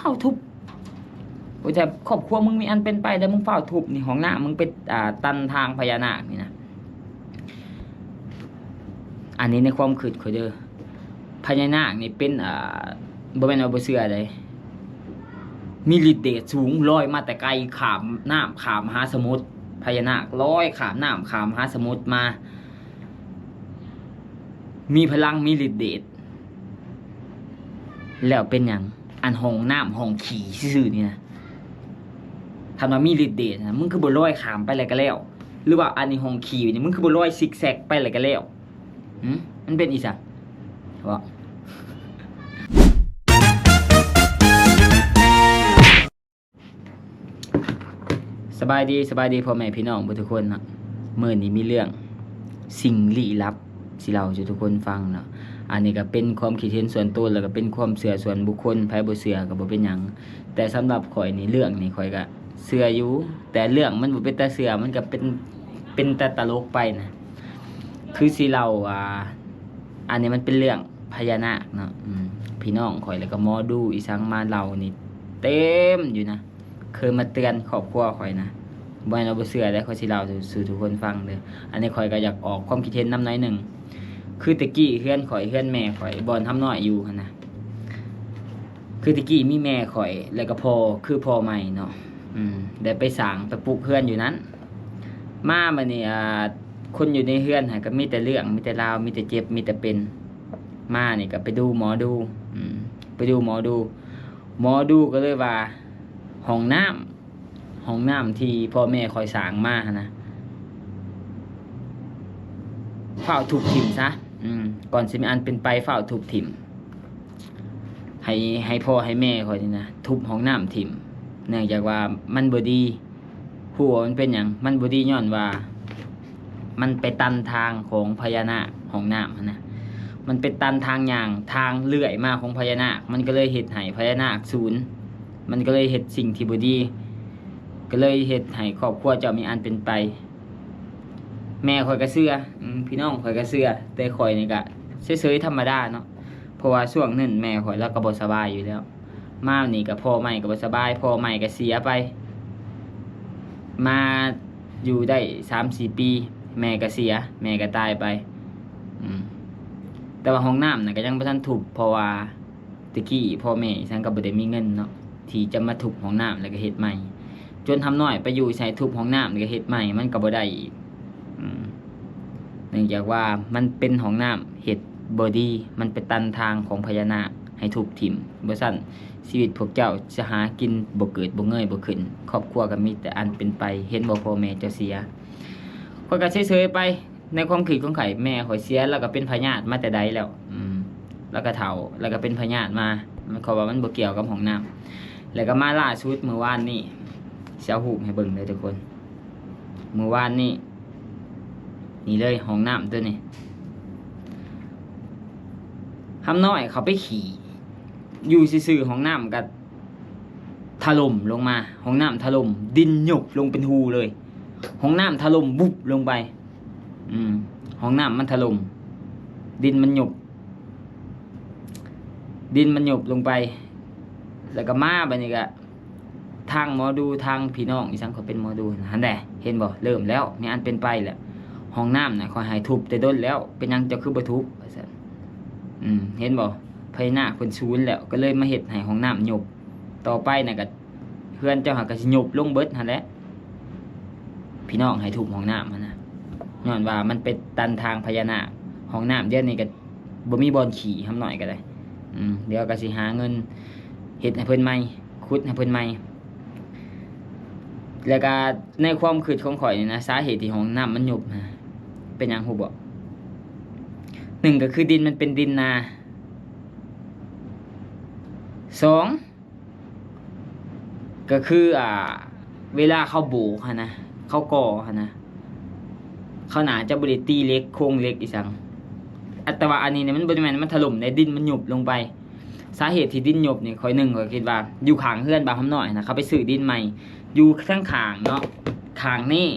เฝ้าทุบโอ้ยแต่ครอบครัวมึงมีอันเป็นไปแต่มึงเฝ้าทุบนี่ของหน้ามึงเป็นตันทางพญานาคนี่นะอันนี้ในความคิดข่อยเด้อพญานาคนี่เป็นบ่แม่นว่าบ่เชื่อเลยมีฤทธิ์เดชสูงลอยมาแต่ไกลขามน้ำขามมหาสมุทรพญานาคลอยขามน้ำขามมหาสมุทรมามีพลังมีฤทธิ์เดชแล้วเป็นอย่างอันห้องน้ำห้องขี่ซื่อๆนี่นะทำมามีฤทธิ์เดชนะมึงคือบ่ลอยขามไปอะไรก็แล้วหรือว่าอันนี้ห้องขี่นี่มึงคือบ่ลอยซิกแซกไปอะไรก็แล้วมันเป็นอีสังวะสบายดีพ่อแม่พี่น้องทุกคนนะเมื่อนี้มีเรื่องสิ่งลี้ลับสิเราจะทุกคนฟังเนาะอันนี้ก็เป็นความคิดเห็นส่วนตัวแล้วก็เป็นความเชื่อส่วนบุคคลไผบ่เชื่อก็บ่เป็นหยังแต่สำหรับข่อยนี่เรื่องนี่ข่อยก็เชื่ออยู่แต่เรื่องมันบ่เป็นตาเชื่อมันก็เป็นตาตลกไปนะคือสิเราอันนี้มันเป็นเรื่องพญานาคเนาะพี่น้องข่อยแล้วก็หมอดูอีสังมาเรานี่เต็มอยู่นะเคยมาเตือนครอบครัวข่อยนะบ่ให้เราบ่เชื่อได้ข่อยสิเล่าสู่ทุกคนฟังเด้ออันนี้ข่อยก็อยากออกความคิดเห็นนำหน่อยหนึ่งคือตะกี้เฮือนข่อยเฮือนแม่ข่อยบอนทำน้อยอยู่หั่นนะคือตะกี้มีแม่ข่อยแล้วก็พ่อคือพ่อใหม่เนาะได้ไปสร้างไปปลูกเฮือนอยู่นั้นมาบัดนี้คนอยู่ในเฮือนหาก็มีแต่เรื่องมีแต่ราวมีแต่เจ็บมีแต่เป็นมานี่ก็ไปดูหมอดูไปดูหมอดูก็เลยว่าห้องน้ำที่พ่อแม่คอยสร้างมานะเฝ้าถูกถิ่มซะก่อนสิมีอันเป็นไปเฝ้าถูกถิ่มให้พ่อให้แม่คอยนี่นะทุบห้องน้ำถิ่มเนื่องจากว่ามันบ่ดีหัวมันเป็นอย่างมันบ่ดีย้อนว่ามันไปตันทางของพญานาคห้องน้ำนะมันเป็นตันทางอย่างทางเลื่อยมาของพญานาคมันก็เลยเฮ็ดให้พญานาคสูญมันก็เลยเฮ็ดสิ่งที่บ่ดีก็เลยเฮ็ดให้ครอบครัวเจ้ามีอันเป็นไปแม่ข่อยก็เชื่อพี่น้องข่อยก็เชื่อแต่ข่อยนี่ก็เฉยๆธรรมดาเนาะเพราะว่าช่วงนั้นแม่ข่อยแล้วก็บ่สบายอยู่แล้วมานี่ก็พ่อใหม่ก็บ่สบายพ่อใหม่ก็เสียไปมาอยู่ได้ 3-4 ปีแม่ก็เสียแม่ก็ตายไปแต่ว่าห้องน้ำน่ะก็ยังบ่ทันทุบเพราะว่าตะกี้พ่อแม่ฉันก็บ่ได้มีเงินเนาะที่จะมาทุบห้องน้ำแล้วก็เฮ็ดใหม่จนทำน้อยไปอยู่ใช้ทุบห้องน้ำแล้วก็เฮ็ดใหม่มันก็บ่ได้อีกเนื่องจากว่ามันเป็นห้องน้ำเฮ็ดบ่ดีมันเป็นตันทางของพญานาคให้ทุบถิ่มบ่ซั่นชีวิตพวกเจ้าจะหากินบ่เกิดบ่เงยบ่ขึ้นครอบครัวก็มีแต่อันเป็นไปเห็นบ่พ่อแม่เจ้าเสียข้อยก็เฉยๆไปในความคิดของข่อยแม่ข่อยเสียแล้วก็เป็นพญาติมาแต่ใดแล้วแล้วก็เฒ่าแล้วก็เป็นพญาติมามันเขาว่ามันบ่เกี่ยวกับห้องน้ำแล้วก็มาล่าสุดเมื่อวานนี้เสียหูให้เบิ่งเลยทุกคนเมื่อวานนี้นี่เลยห้องน้ำตัวนี้ทำน้อยเขาไปขี่อยู่ซื่อๆห้องน้ำก็ถล่มลงมาห้องน้ำถล่มดินหยบลงเป็นหูเลยห้องน้ำถล่มบุบลงไปห้องน้ำมันถล่มดินมันหยบลงไปแล้วก็มาบัดนี้ก็ทางหมอดูทางพี่น้องอีสังเขาเป็นหมอดูหันแหละเห็นบ่เริ่มแล้วมีอันเป็นไปแล้วห้องน้ำน่ะขอให้ทุบแต่ด้นแล้วเป็นยังจะคือบ่ทุบว่าซั่นเห็นบ่พญานาคเพิ่นสูญแล้วก็เลยมาเฮ็ดให้ห้องน้ำหยบต่อไปน่ะก็เพื่อนเจ้าหาก็สิหยบลงเบิดหั่นแหละพี่น้องให้ทุบห้องน้ำหั่นน่ะย้อนว่ามันเป็นตันทางพญานาคห้องน้ำเดี๋ยวนี้ก็บ่มีบ่อนขี่ทำหน่อยก็ได้เดี๋ยวก็สิหาเงินเฮ็ดให้เพิ่นใหม่ขุดให้เพิ่นใหม่แล้วก็ในความคิดของข่อยนี่นะสาเหตุที่ห้องน้ำมันหยบนะเป็นหยังฮู้บ่หนึ่งก็คือดินมันเป็นดินนาสองก็คือเวลาเขาโบกนะเขาก่อนะเขาหนาจะบริตีเล็กโครงเล็กอีสังแต่ว่าอันนี้เนี่ยมันบริเวณมันถล่มในดินมันหยบลงไปสาเหตุที่ดินหยบเนี่ยข่อยหนึ่งข่อยคิดว่าอยู่ข้างเฮือนบางคำหน่อยนะเขาไปซื้อดินใหม่อยู่ข้างข้างเนาะข้างนี่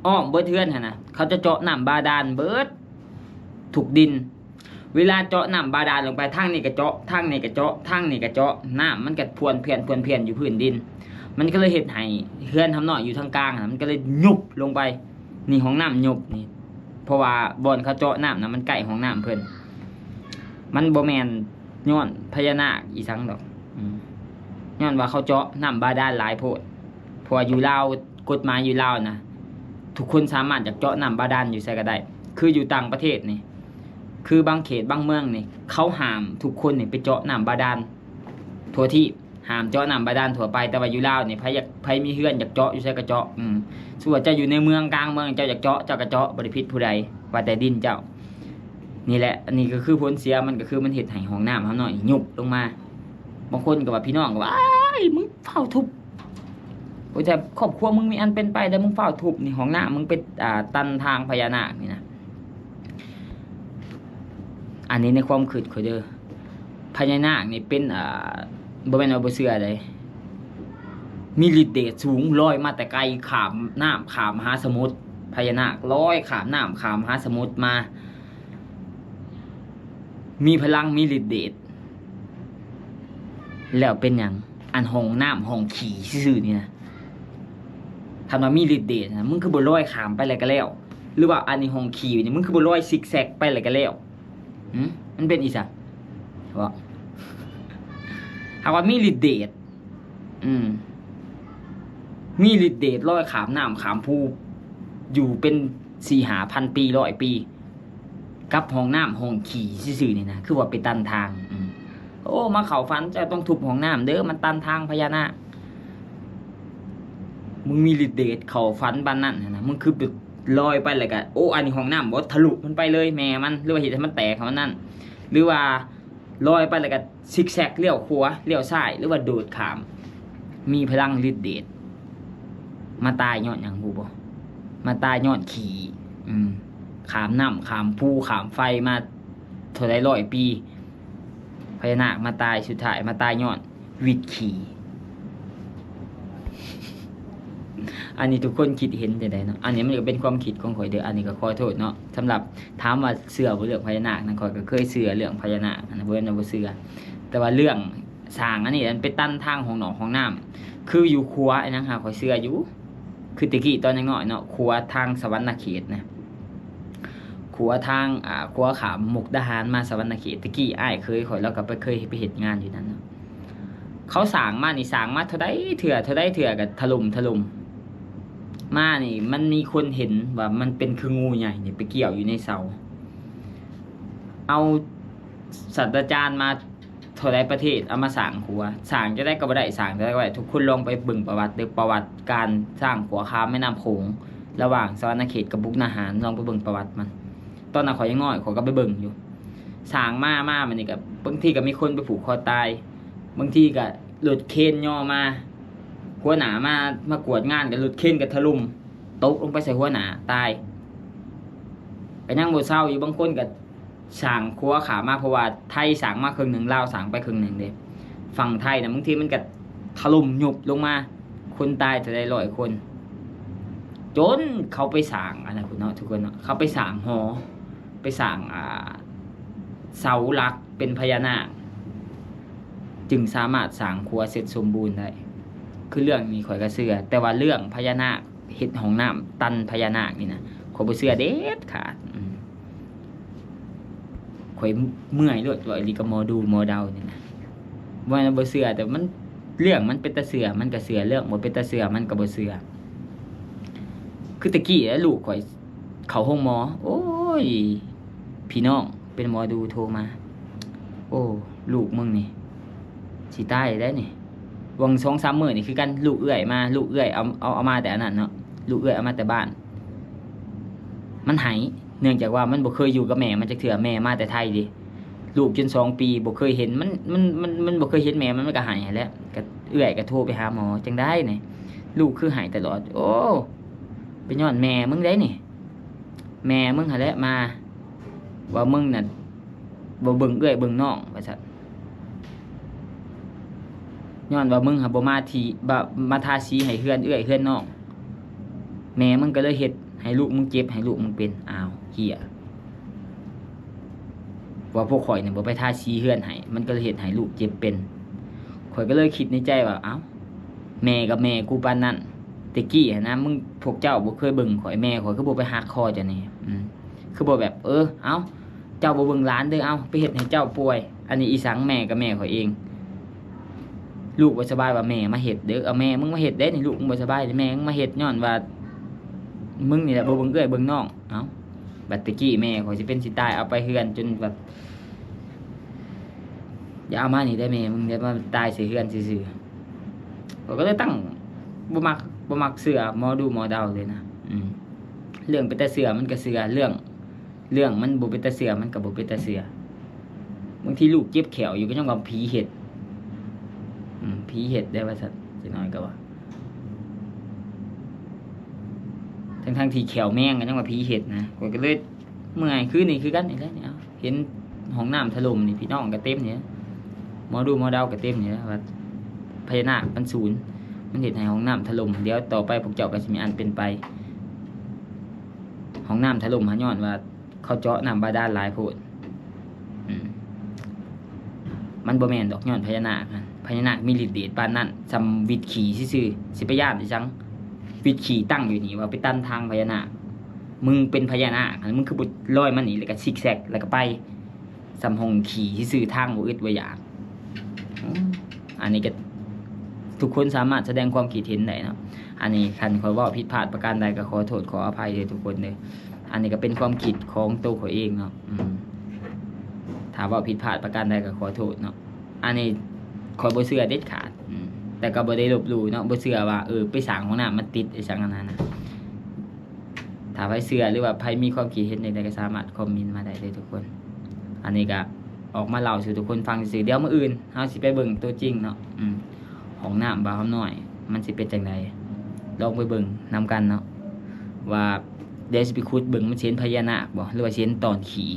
อ้อมเบิดเฮือนนะเขาจะเจาะน้ำบาดาลเบิดถูกดิน เวลาเจาะน้ำบาดาลลงไปทางนี้ก็เจาะทางนี้ก็เจาะทางนี้ก็เจาะน้ำมันก็พวนเพียนอยู่พื้นดินมันก็เลยเฮ็ดให้เฮือนทำน้อยอยู่ทางกลางมันก็เลยยุบลงไปนี่ห้องน้ำยุบนี่เพราะว่าบ่อนเขาเจาะน้ำนะมันใกล้ห้องน้ำเพิ่นมันบ่แม่นย้อนพญานาคอีสังดอกย้อนว่าเขาเจาะน้ำบาดาลหลายโพดเพราะว่าอยู่ลาวกฎหมายอยู่ลาวนะทุกคนสามารถจะเจาะน้ำบาดาลอยู่ไสก็ได้คืออยู่ต่างประเทศนี่คือบางเขตบางเมืองนี่เขาห้ามทุกคนนี่ไปเจาะน้ำบาดาลทั่วที่ห้ามเจาะน้ำบาดาลทั่วไปแต่ว่าอยู่ลาวนี่ไผมีเฮือนอยากเจาะอยู่ไสก็เจาะส่วนเจ้าอยู่ในเมืองกลางเมืองเจ้าอยากเจาะเจ้าก็เจาะบ่ได้ผิดผู้ใดว่าแต่ดินเจ้านี่แหละอันนี้ก็คือผลเสียมันก็คือมันเฮ็ดให้ห้องน้ำเฮาน้อยยุบลงมาบางคนก็ว่าพี่น้องก็ว่าอ้ายมึงเฝ้าทุบโอ้ยแต่ครอบครัวมึงมีอันเป็นไปแล้วมึงเฝ้าทุบนี่ห้องน้ำมึงเป็นตันทางพญานาคนี่นะอันนี้ในความคิดข่อยเด้อพญานาคนี่เป็นบ่แม่นว่าบ่เชื่อใดมีฤทธิ์เดชสูงลอยมาแต่ไกลข้ามน้ำข้ามมหาสมุทรพญานาคลอยข้ามน้ำข้ามมหาสมุทรมามีพลังมีฤทธิ์เดชแล้วเป็นหยังอันห้องน้ำห้องขี่ซื่อๆนี่นะทำมามีฤทธิ์เดชนะมึงคือบ่ลอยข้ามไปเลยก็แล้วหรือว่าอันนี้ห้องขี่นี่มึงคือบ่ลอยซิกแซกไปเลยก็แล้วมันเป็นอีสังว่าหากว่ามีฤทธิ์เดชมีฤทธิ์เดชลอยขามน้ำขามภูอยู่เป็น4-5,000 ปี100 ปีกับห้องน้ำห้องขี่ซื่อๆนี่นะคือว่าไปตันทางโอ้มาเข้าฝันจะต้องทุบห้องน้ำเด้อมันตันทางพญานาคมึงมีฤทธิ์เดชเข้าฝันบ้านนั่นนะมึงคือลอยไปเลยกันโอ้อันนี้ห้องน้ำบ่ทะลุมันไปเลยแม่มันหรือว่าเหตุให้มันแตกเขานั่นหรือว่าลอยไปเลยกันซิกแซกเลี้ยวขวาเลี้ยวซ้ายหรือว่าโดดขามมีพลังฤทธิ์เดชมาตายย้อนอย่างบูบ่มาตายย้อนขี่ขามน้ำขามภูขามไฟมาเท่าไร100 ปีพญานาคมาตายสุดท้ายมาตายย้อนวิดขี่อันนี้ทุกคนคิดเห็นแต่ใดเนาะอันนี้มันก็เป็นความคิดของข่อยเด้ออันนี้ก็ขอโทษเนาะสำหรับถามว่าเชื่อบ่เรื่องพญานาคนะข่อยก็เคยเชื่อเรื่องพญานาคนะบ่แม่นว่าบ่เชื่อแต่ว่าเรื่องสร้างอันนี้มันเป็นตั้นทางของหนองของน้ำคืออยู่ครัวไอ้นั่นค่ะข่อยเชื่ออยู่คือตะกี้ตอนยังน้อยเนาะครัวทางสวรรณเขตนะครัวทางครัวขามมุกดาหารมาสวรรณเขตตะกี้อ้ายเคยข่อยแล้วก็เคยไปเฮ็ดงานอยู่นั่นเนาะเขาสร้างมานี่สร้างมาเท่าใดเถื่อก็ถล่มมานี่มันมีคนเห็นว่ามันเป็นคืองูใหญ่เนี่ยไปเกี่ยวอยู่ในเสาเอาศาสตราจารย์มาเท่าไรประเทศเอามาสร้างขัวสร้างจะได้ก็บ่ได้สร้างจะได้ก็ได้ทุกคนลองไปเบิ่งประวัติการสร้างขัวข้ามแม่น้ำโขงระหว่างสวรรณเขตกับมุกดาหารลองไปเบิ่งประวัติมันตอนนั้นข่อยยังน้อยข่อยก็ไปเบิ่งอยู่สร้างมามันนี่ก็บางทีก็มีคนไปผูกคอตายบางทีก็รถเคนย่อมาหัวหนามากวดงานกับรถเข็นกับถล่มตกลงไปใส่หัวหนาตายไปนั่งบนเศร้าอยู่บางคนกับสั่งครัวขามาเพราะว่าไทยสั่งมาครึ่งหนึ่งลาวสั่งไปครึ่งหนึ่งเด้ฝั่งไทยนะบางทีมันกับถล่มหยุบลงมาคนตายจะได้100 คนจนเขาไปสั่งอะไรคุณเนาะทุกคนเนาะเขาไปสั่งหอไปสั่งเสาหลักเป็นพญานาคจึงสามารถสั่งครัวเสร็จสมบูรณ์ได้คือเรื่องนี้ข่อยก็เชื่อแต่ว่าเรื่องพญานาคเฮ็ดห้องน้ำตันพญานาคนี่นะข่อยบ่เชื่อเด็ดขาดข่อยเมื่อยด้วยว่าอีก็หมอดูหมอเดานี่นะว่าบ่เชื่อแต่มันเรื่องมันเป็นตาเชื่อมันก็เชื่อเรื่องบ่เป็นตาเชื่อมันก็บ่เชื่อคือตะกี้ลูกข่อยเข้าห้องหมอโอ้ยพี่น้องเป็นหมอดูโทรมาโอ้ลูกมึงนี่สิตายได้นี่วัง2-3 มื้อนี่คือกันลูกเอื้อยมาลูกเอื้อยเอามาแต่อันนั้นเนาะลูกเอื้อยเอามาแต่บ้านมันหายเนื่องจากว่ามันบ่เคยอยู่กับแม่มันจักเทื่อแม่มาแต่ไทยดิลูกจน2 ปีบ่เคยเห็นมันบ่เคยเห็นแม่มันก็หายแล้วก็เอื้อยก็โทรไปหาหมอจังได้นี่ลูกคือหายตลอดโอ้เป็นย้อนแม่มึงได้นี่แม่มึงหั่นแหละมาว่ามึงน่ะบ่เบิ่งเอื้อยเบิ่งน้องว่าซั่นย้อนว่ามึงหาบ่มาทาสีให้เฮือนเอื้อยเฮือนน้องแม่มึงก็เลยเฮ็ดให้ลูกมึงเจ็บให้ลูกมึงเป็นอ้าวเหี้ย ว่าพวกข่อยเนี่ยบ่ไปทาสีเฮือนให้มันก็เลยเฮ็ดให้ลูกเจ็บเป็นข่อยก็เลยคิดในใจว่าเอ้าแม่กับแม่กูปานนั้นตะกี้นะมึงพวกเจ้าบ่เคยเบิ่งข่อยแม่ข่อยคือบ่ไปหักคอจ้ะนี่คือบ่แบบเอ้าเจ้าบ่เบิ่งหลานเด้อเอ้าไปเฮ็ดให้เจ้าป่วยอันนี้อีสังแม่กับแม่ข่อยเองลูกบ่สบายว่าแม่มาเฮ็ดเด้อเอาแม่มึงมาเฮ็ดเด้นี่ลูกมึงบ่สบายแม่มึงมาเฮ็ดย้อนว่ามึงนี่แหละบ่เบิ่งเอ้อยเบิ่งน้องเอ้าบัดตะกี้แม่ข่อยสิเป็นสิตายเอาไปเฮือนจนแบบอย่าเอามานี่ได้แม่มึงเดี๋ยวมาตายใส่เฮือนซื่อๆข่อยก็เลยตั้งบ่มักเสือหมอดูหมอเดาเลยนะเรื่องเป็นแต่เสือมันก็เสือเรื่องมันบ่เป็นแต่เสือมันก็บ่เป็นแต่เสือบางทีลูกเจ็บแขวอยู่ก็ยังว่าผีเห็ดผีเห็ดได้ว่าสัตว์สิน้อยก็ว่าทั้งที่แขวแมงก็ยังว่าผีเห็ดนะข่อยก็เลยเมื่อยคือนี่คือกันนี่แหละเนี่ยเห็นห้องน้ำถล่มนี่พี่น้องก็เต็มเนี่ยหมอดูหมอเดาก็เต็มเนี่ยว่าพญานาคมันศูนย์มันเห็นให้ห้องน้ำถล่มเดี๋ยวต่อไปพวกเจ้าก็จะมีอันเป็นไปห้องน้ำถล่มหาย้อนว่าเขาเจาะน้ำบาดาลหลายโพดมันบ่แม่นดอกย้อนพญานาคพญานาคมีฤทธิ์เดชปานนั้นซำวิดขี่ซื่อๆสิไปญาติจังวิดขี่ตั้งอยู่นี่ว่าไปตันทางพญานาคมึงเป็นพญานาคมึงคือบุลอยมันนี่แล้วก็ซิกแซกแล้วก็ไปซำห้องขี่ซื่อๆทางบ่อึดบ่อยากอันนี้ก็ทุกคนสามารถแสดงความคิดเห็นได้นะอันนี้คันขอว่าผิดพลาดประการใดก็ขอโทษขออภัยเลยทุกคนเลยอันนี้ก็เป็นความคิดของตัวเขาเองเนาะถามว่าผิดพลาดประการใดก็ขอโทษเนาะอันนี้ขอบ่เชื่อเด็ดขาดแต่ก็บ่ได้ลบหลู่เนาะบ่เชื่อว่าไปสร้างห้องน้ำมันติดไอ้สังอันนั้นนะถ้าใครเชื่อหรือว่าใครมีความคิดเห็นใดๆก็สามารถคอมเมนต์มาได้เลยทุกคนอันนี้ก็ออกมาเล่าสู่ทุกคนฟังซื่อเดี๋ยวมื้ออื่นเฮาสิไปเบิ่งตัวจริงเนาะห้องน้ำบ่าวน้อยมันสิเป็นจังไดลองไปเบิ่งนำกันเนาะว่าเดี๋ยวสิไปขุดเบิ่งมันเห็นพญานาคบ่หรือว่าเห็นตอนขี่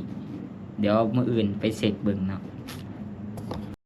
เดี๋ยวมื้ออื่นไปเช็คเบิ่งเนาะ